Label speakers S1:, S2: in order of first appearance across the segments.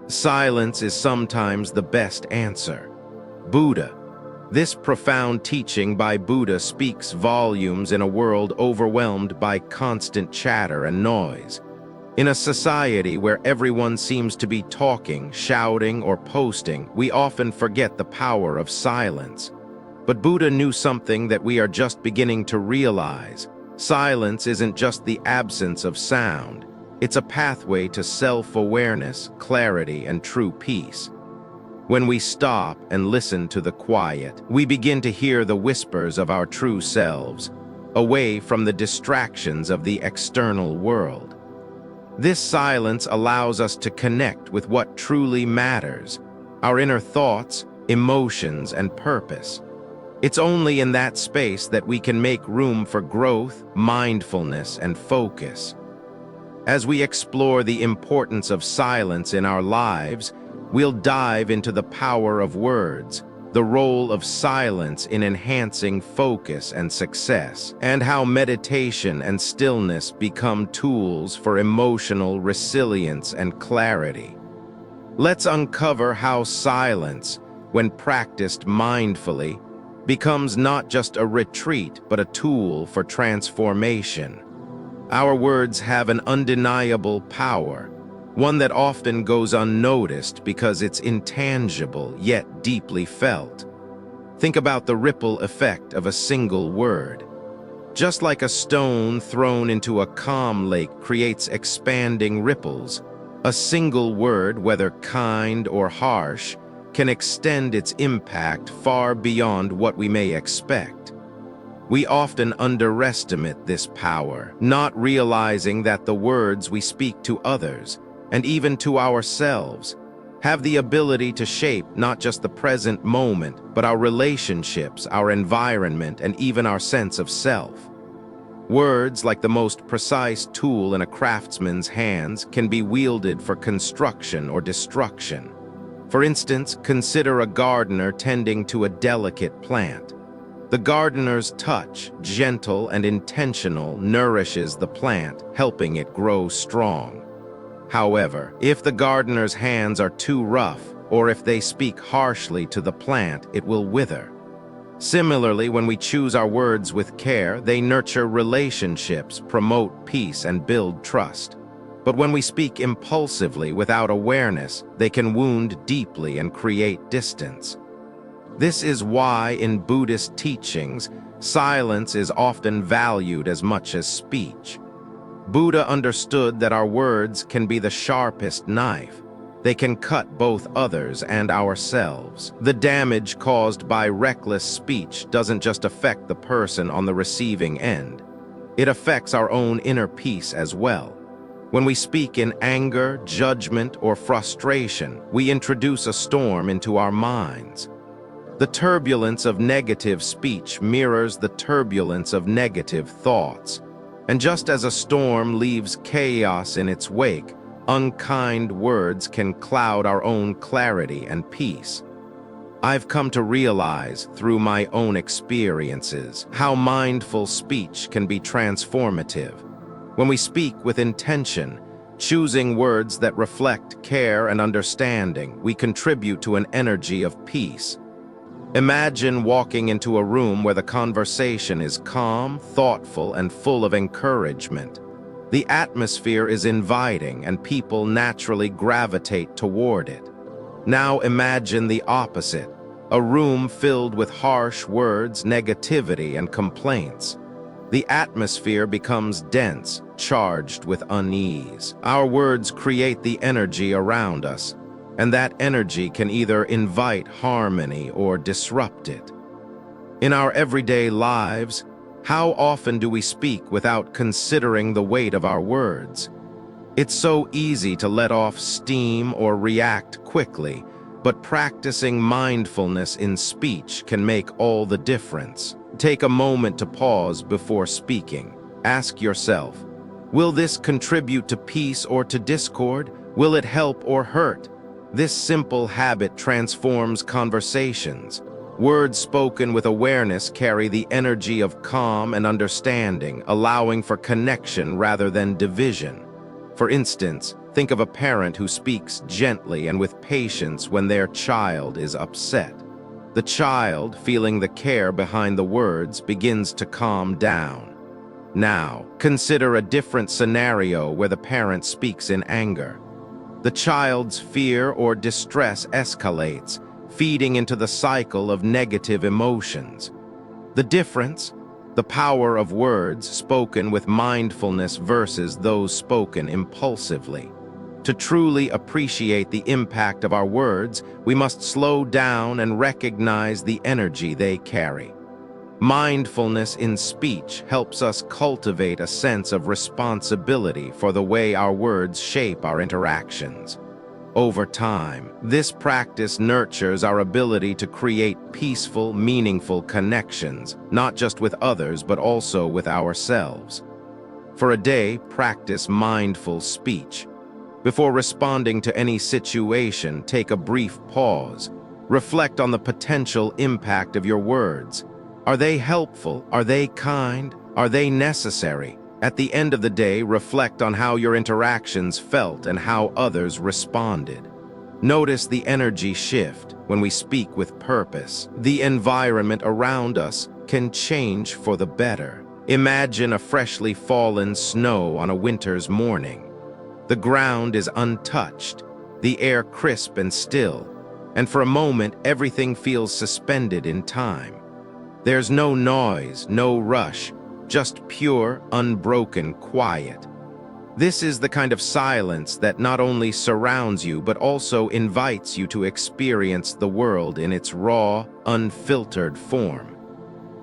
S1: Silence is sometimes the best answer. Buddha. This profound teaching by Buddha speaks volumes in a world overwhelmed by constant chatter and noise. In a society where everyone seems to be talking, shouting, or posting, we often forget the power of silence. But Buddha knew something that we are just beginning to realize. Silence isn't just the absence of sound. It's a pathway to self-awareness, clarity, and true peace. When we stop and listen to the quiet, we begin to hear the whispers of our true selves, away from the distractions of the external world. This silence allows us to connect with what truly matters, our inner thoughts, emotions, and purpose. It's only in that space that we can make room for growth, mindfulness, and focus. As we explore the importance of silence in our lives, we'll dive into the power of words, the role of silence in enhancing focus and success, and how meditation and stillness become tools for emotional resilience and clarity. Let's uncover how silence, when practiced mindfully, becomes not just a retreat but a tool for transformation. Our words have an undeniable power, one that often goes unnoticed because it's intangible yet deeply felt. Think about the ripple effect of a single word. Just like a stone thrown into a calm lake creates expanding ripples, a single word, whether kind or harsh, can extend its impact far beyond what we may expect. We often underestimate this power, not realizing that the words we speak to others, and even to ourselves, have the ability to shape not just the present moment, but our relationships, our environment, and even our sense of self. Words, like the most precise tool in a craftsman's hands, can be wielded for construction or destruction. For instance, consider a gardener tending to a delicate plant. The gardener's touch, gentle and intentional, nourishes the plant, helping it grow strong. However, if the gardener's hands are too rough, or if they speak harshly to the plant, it will wither. Similarly, when we choose our words with care, they nurture relationships, promote peace, and build trust. But when we speak impulsively without awareness, they can wound deeply and create distance. This is why in Buddhist teachings, silence is often valued as much as speech. Buddha understood that our words can be the sharpest knife. They can cut both others and ourselves. The damage caused by reckless speech doesn't just affect the person on the receiving end. It affects our own inner peace as well. When we speak in anger, judgment, or frustration, we introduce a storm into our minds. The turbulence of negative speech mirrors the turbulence of negative thoughts. And just as a storm leaves chaos in its wake, unkind words can cloud our own clarity and peace. I've come to realize, through my own experiences, how mindful speech can be transformative. When we speak with intention, choosing words that reflect care and understanding, we contribute to an energy of peace. Imagine walking into a room where the conversation is calm, thoughtful, and full of encouragement. The atmosphere is inviting, and people naturally gravitate toward it. Now imagine the opposite, a room filled with harsh words, negativity, and complaints. The atmosphere becomes dense, charged with unease. Our words create the energy around us, and that energy can either invite harmony or disrupt it. In our everyday lives, how often do we speak without considering the weight of our words? It's so easy to let off steam or react quickly, but practicing mindfulness in speech can make all the difference. Take a moment to pause before speaking. Ask yourself, will this contribute to peace or to discord? Will it help or hurt? This simple habit transforms conversations. Words spoken with awareness carry the energy of calm and understanding, allowing for connection rather than division. For instance, Think of a parent who speaks gently and with patience when their child is upset. The child, feeling the care behind the words, begins to calm down. Now, consider a different scenario where the parent speaks in anger. The child's fear or distress escalates, feeding into the cycle of negative emotions. The difference? The power of words spoken with mindfulness versus those spoken impulsively. To truly appreciate the impact of our words, we must slow down and recognize the energy they carry. Mindfulness in speech helps us cultivate a sense of responsibility for the way our words shape our interactions. Over time, this practice nurtures our ability to create peaceful, meaningful connections, not just with others but also with ourselves. For a day, practice mindful speech. Before responding to any situation, take a brief pause. Reflect on the potential impact of your words. Are they helpful? Are they kind? Are they necessary? At the end of the day, reflect on how your interactions felt and how others responded. Notice the energy shift when we speak with purpose. The environment around us can change for the better. Imagine a freshly fallen snow on a winter's morning. The ground is untouched, the air crisp and still, and for a moment everything feels suspended in time. There's no noise, no rush, just pure, unbroken quiet. This is the kind of silence that not only surrounds you but also invites you to experience the world in its raw, unfiltered form.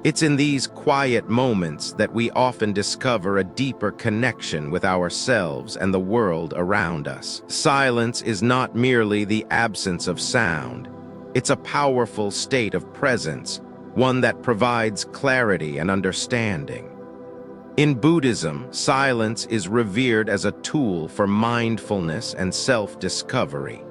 S1: It's in these quiet moments that we often discover a deeper connection with ourselves and the world around us. Silence is not merely the absence of sound. It's a powerful state of presence, one that provides clarity and understanding. In Buddhism, silence is revered as a tool for mindfulness and self-discovery.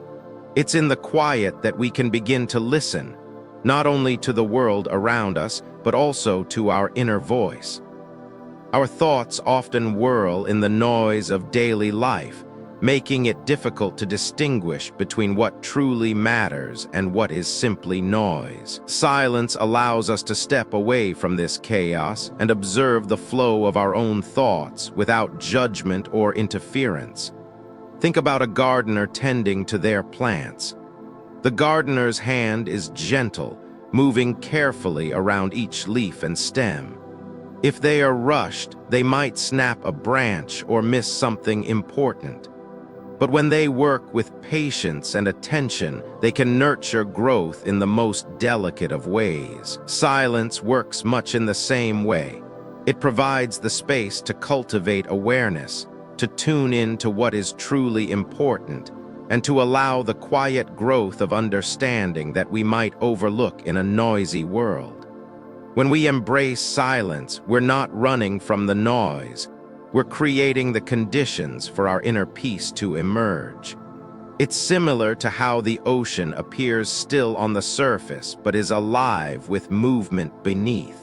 S1: It's in the quiet that we can begin to listen, not only to the world around us, but also to our inner voice. Our thoughts often whirl in the noise of daily life, making it difficult to distinguish between what truly matters and what is simply noise. Silence allows us to step away from this chaos and observe the flow of our own thoughts without judgment or interference. Think about a gardener tending to their plants. The gardener's hand is gentle, moving carefully around each leaf and stem. If they are rushed, they might snap a branch or miss something important. But when they work with patience and attention, they can nurture growth in the most delicate of ways. Silence works much in the same way. It provides the space to cultivate awareness, to tune in to what is truly important, and to allow the quiet growth of understanding that we might overlook in a noisy world. When we embrace silence, we're not running from the noise. We're creating the conditions for our inner peace to emerge. It's similar to how the ocean appears still on the surface but is alive with movement beneath.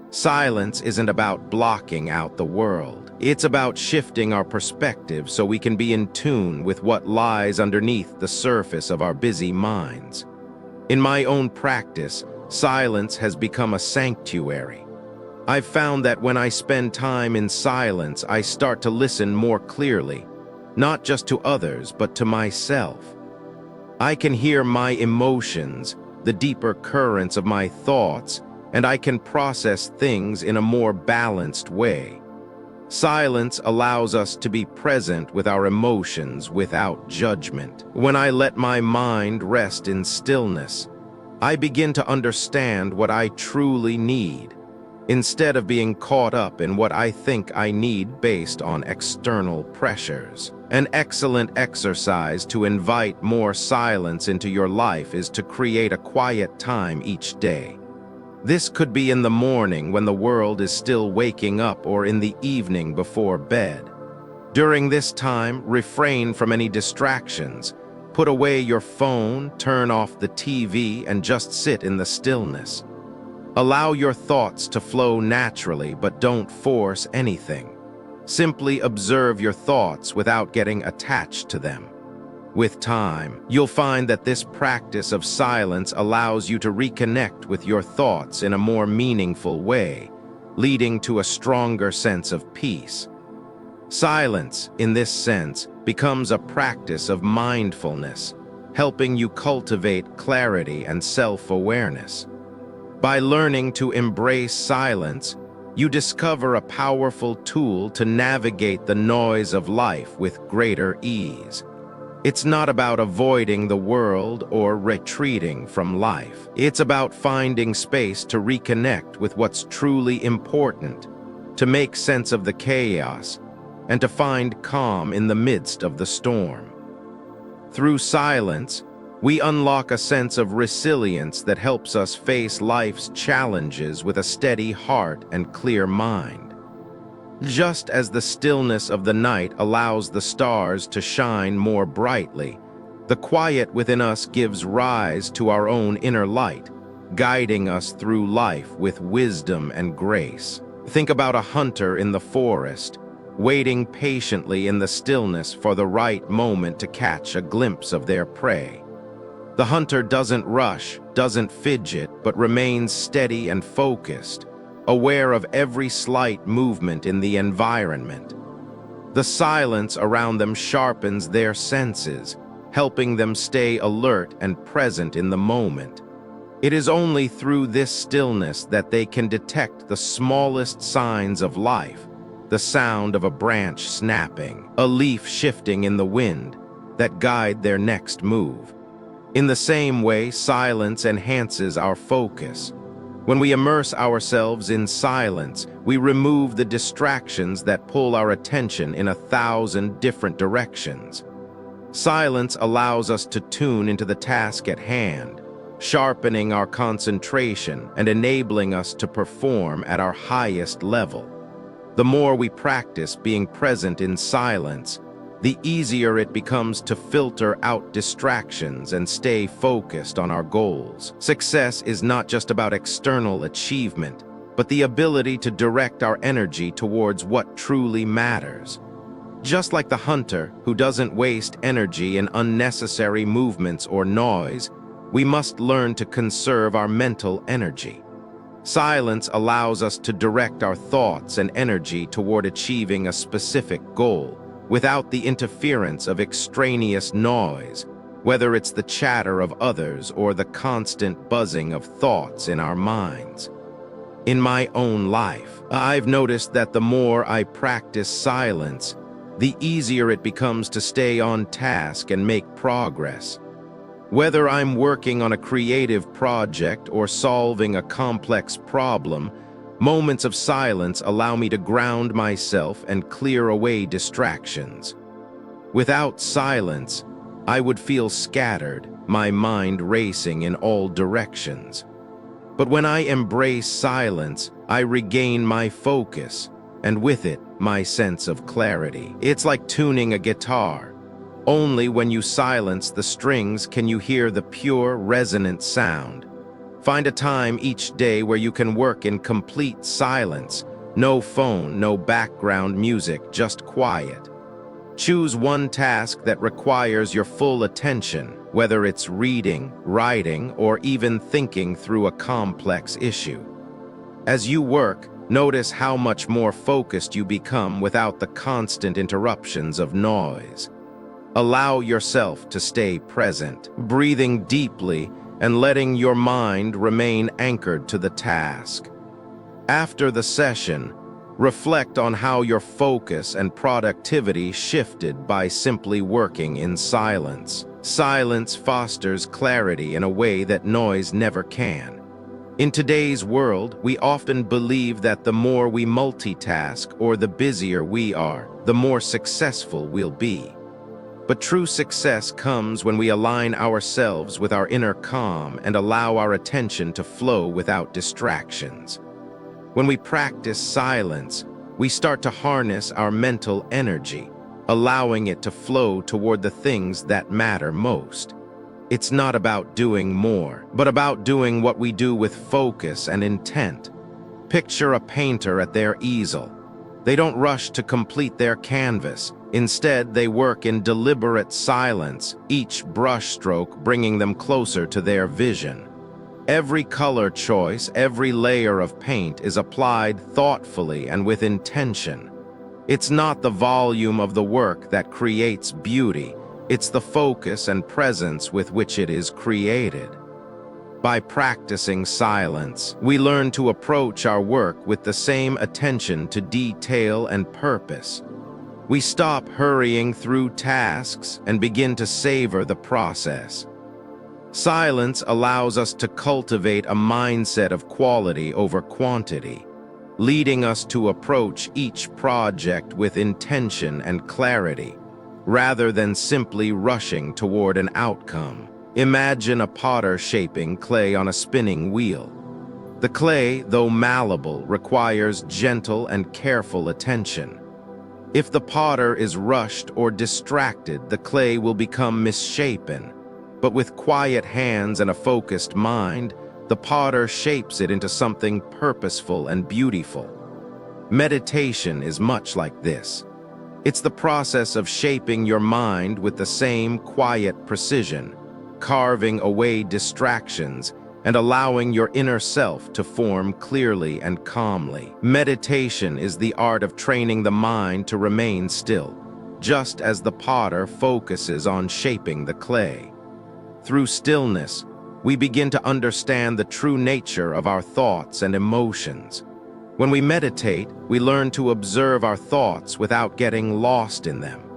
S1: Silence isn't about blocking out the world. It's about shifting our perspective so we can be in tune with what lies underneath the surface of our busy minds. In my own practice, silence has become a sanctuary. I've found that when I spend time in silence, I start to listen more clearly, not just to others, but to myself. I can hear my emotions, the deeper currents of my thoughts, and I can process things in a more balanced way. Silence allows us to be present with our emotions without judgment. When I let my mind rest in stillness, I begin to understand what I truly need, instead of being caught up in what I think I need based on external pressures. An excellent exercise to invite more silence into your life is to create a quiet time each day. This could be in the morning when the world is still waking up or in the evening before bed. During this time, refrain from any distractions. Put away your phone, turn off the TV, and just sit in the stillness. Allow your thoughts to flow naturally, but don't force anything. Simply observe your thoughts without getting attached to them. With time, you'll find that this practice of silence allows you to reconnect with your thoughts in a more meaningful way, leading to a stronger sense of peace. Silence, in this sense, becomes a practice of mindfulness, helping you cultivate clarity and self-awareness. By learning to embrace silence, you discover a powerful tool to navigate the noise of life with greater ease. It's not about avoiding the world or retreating from life. It's about finding space to reconnect with what's truly important, to make sense of the chaos, and to find calm in the midst of the storm. Through silence, we unlock a sense of resilience that helps us face life's challenges with a steady heart and clear mind. Just as the stillness of the night allows the stars to shine more brightly, the quiet within us gives rise to our own inner light, guiding us through life with wisdom and grace. Think about a hunter in the forest, waiting patiently in the stillness for the right moment to catch a glimpse of their prey. The hunter doesn't rush, doesn't fidget, but remains steady and focused, aware of every slight movement in the environment. The silence around them sharpens their senses, helping them stay alert and present in the moment. It is only through this stillness that they can detect the smallest signs of life, the sound of a branch snapping, a leaf shifting in the wind, that guide their next move. In the same way, silence enhances our focus. When we immerse ourselves in silence, we remove the distractions that pull our attention in 1,000 different directions. Silence allows us to tune into the task at hand, sharpening our concentration and enabling us to perform at our highest level. The more we practice being present in silence, the easier it becomes to filter out distractions and stay focused on our goals. Success is not just about external achievement, but the ability to direct our energy towards what truly matters. Just like the hunter who doesn't waste energy in unnecessary movements or noise, we must learn to conserve our mental energy. Silence allows us to direct our thoughts and energy toward achieving a specific goal, without the interference of extraneous noise, whether it's the chatter of others or the constant buzzing of thoughts in our minds. In my own life, I've noticed that the more I practice silence, the easier it becomes to stay on task and make progress. Whether I'm working on a creative project or solving a complex problem, moments of silence allow me to ground myself and clear away distractions. Without silence, I would feel scattered, my mind racing in all directions. But when I embrace silence, I regain my focus, and with it, my sense of clarity. It's like tuning a guitar. Only when you silence the strings can you hear the pure, resonant sound. Find a time each day where you can work in complete silence. No phone, no background music, just quiet. Choose one task that requires your full attention, whether it's reading, writing, or even thinking through a complex issue. As you work, notice how much more focused you become without the constant interruptions of noise. Allow yourself to stay present, breathing deeply and letting your mind remain anchored to the task. After the session, reflect on how your focus and productivity shifted by simply working in silence. Silence fosters clarity in a way that noise never can. In today's world, we often believe that the more we multitask or the busier we are, the more successful we'll be. But true success comes when we align ourselves with our inner calm and allow our attention to flow without distractions. When we practice silence, we start to harness our mental energy, allowing it to flow toward the things that matter most. It's not about doing more, but about doing what we do with focus and intent. Picture a painter at their easel. They don't rush to complete their canvas. Instead, they work in deliberate silence, each brushstroke bringing them closer to their vision. Every color choice, every layer of paint is applied thoughtfully and with intention. It's not the volume of the work that creates beauty, it's the focus and presence with which it is created. By practicing silence, we learn to approach our work with the same attention to detail and purpose. We stop hurrying through tasks and begin to savor the process. Silence allows us to cultivate a mindset of quality over quantity, leading us to approach each project with intention and clarity, rather than simply rushing toward an outcome. Imagine a potter shaping clay on a spinning wheel. The clay, though malleable, requires gentle and careful attention. If the potter is rushed or distracted, the clay will become misshapen. But with quiet hands and a focused mind, the potter shapes it into something purposeful and beautiful. Meditation is much like this. It's the process of shaping your mind with the same quiet precision, carving away distractions, and allowing your inner self to form clearly and calmly. Meditation is the art of training the mind to remain still, just as the potter focuses on shaping the clay. Through stillness, we begin to understand the true nature of our thoughts and emotions. When we meditate, we learn to observe our thoughts without getting lost in them.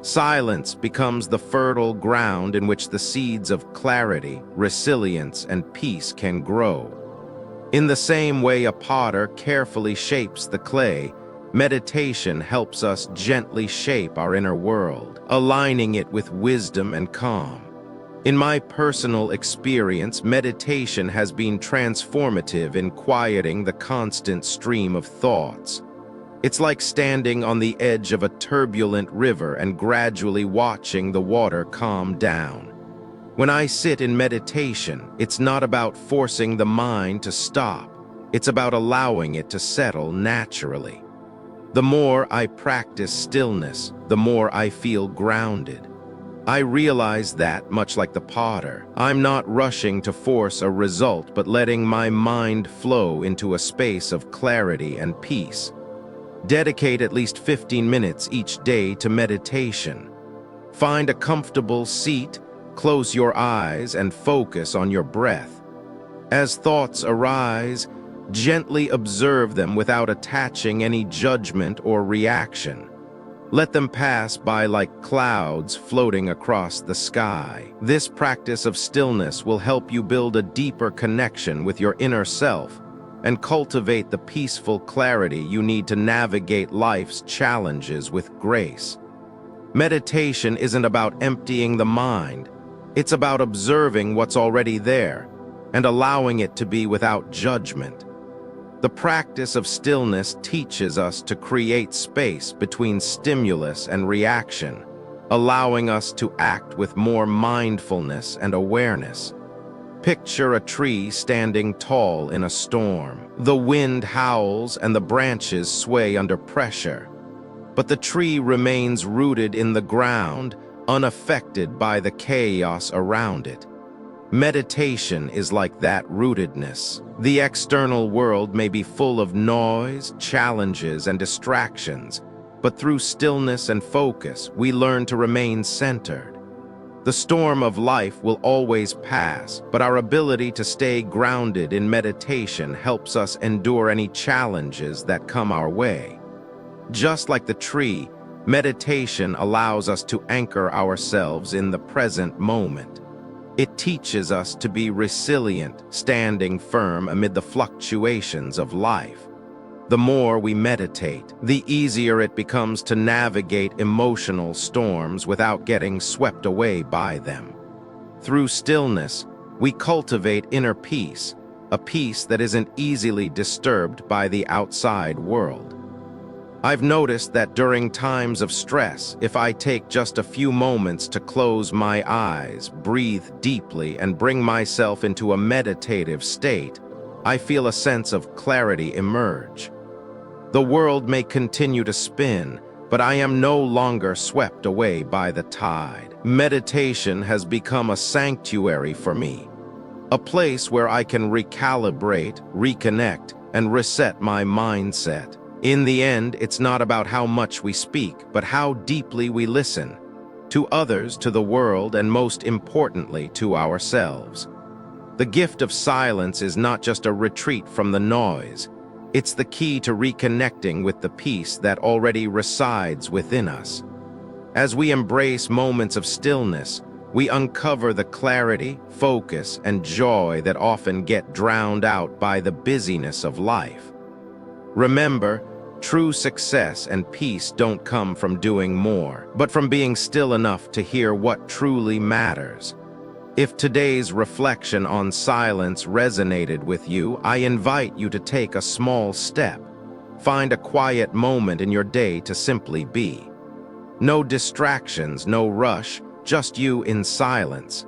S1: Silence becomes the fertile ground in which the seeds of clarity, resilience, and peace can grow. In the same way a potter carefully shapes the clay, meditation helps us gently shape our inner world, aligning it with wisdom and calm. In my personal experience, meditation has been transformative in quieting the constant stream of thoughts. It's like standing on the edge of a turbulent river and gradually watching the water calm down. When I sit in meditation, it's not about forcing the mind to stop. It's about allowing it to settle naturally. The more I practice stillness, the more I feel grounded. I realize that, much like the potter, I'm not rushing to force a result but letting my mind flow into a space of clarity and peace. Dedicate at least 15 minutes each day to meditation. Find a comfortable seat, close your eyes, and focus on your breath. As thoughts arise, gently observe them without attaching any judgment or reaction. Let them pass by like clouds floating across the sky. This practice of stillness will help you build a deeper connection with your inner self and cultivate the peaceful clarity you need to navigate life's challenges with grace. Meditation isn't about emptying the mind. It's about observing what's already there and allowing it to be without judgment. The practice of stillness teaches us to create space between stimulus and reaction, allowing us to act with more mindfulness and awareness. Picture a tree standing tall in a storm. The wind howls and the branches sway under pressure, but the tree remains rooted in the ground, unaffected by the chaos around it. Meditation is like that rootedness. The external world may be full of noise, challenges, and distractions, but through stillness and focus, we learn to remain centered. The storm of life will always pass, but our ability to stay grounded in meditation helps us endure any challenges that come our way. Just like the tree, meditation allows us to anchor ourselves in the present moment. It teaches us to be resilient, standing firm amid the fluctuations of life. The more we meditate, the easier it becomes to navigate emotional storms without getting swept away by them. Through stillness, we cultivate inner peace, a peace that isn't easily disturbed by the outside world. I've noticed that during times of stress, if I take just a few moments to close my eyes, breathe deeply, and bring myself into a meditative state, I feel a sense of clarity emerge. The world may continue to spin, but I am no longer swept away by the tide. Meditation has become a sanctuary for me, a place where I can recalibrate, reconnect, and reset my mindset. In the end, it's not about how much we speak, but how deeply we listen, to others, to the world, and most importantly, to ourselves. The gift of silence is not just a retreat from the noise. It's the key to reconnecting with the peace that already resides within us. As we embrace moments of stillness, we uncover the clarity, focus, and joy that often get drowned out by the busyness of life. Remember, true success and peace don't come from doing more, but from being still enough to hear what truly matters. If today's reflection on silence resonated with you, I invite you to take a small step. Find a quiet moment in your day to simply be. No distractions, no rush, just you in silence.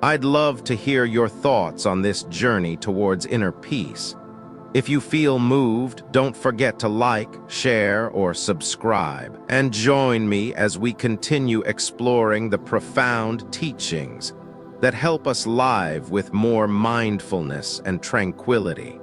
S1: I'd love to hear your thoughts on this journey towards inner peace. If you feel moved, don't forget to like, share, or subscribe, and join me as we continue exploring the profound teachings that help us live with more mindfulness and tranquility.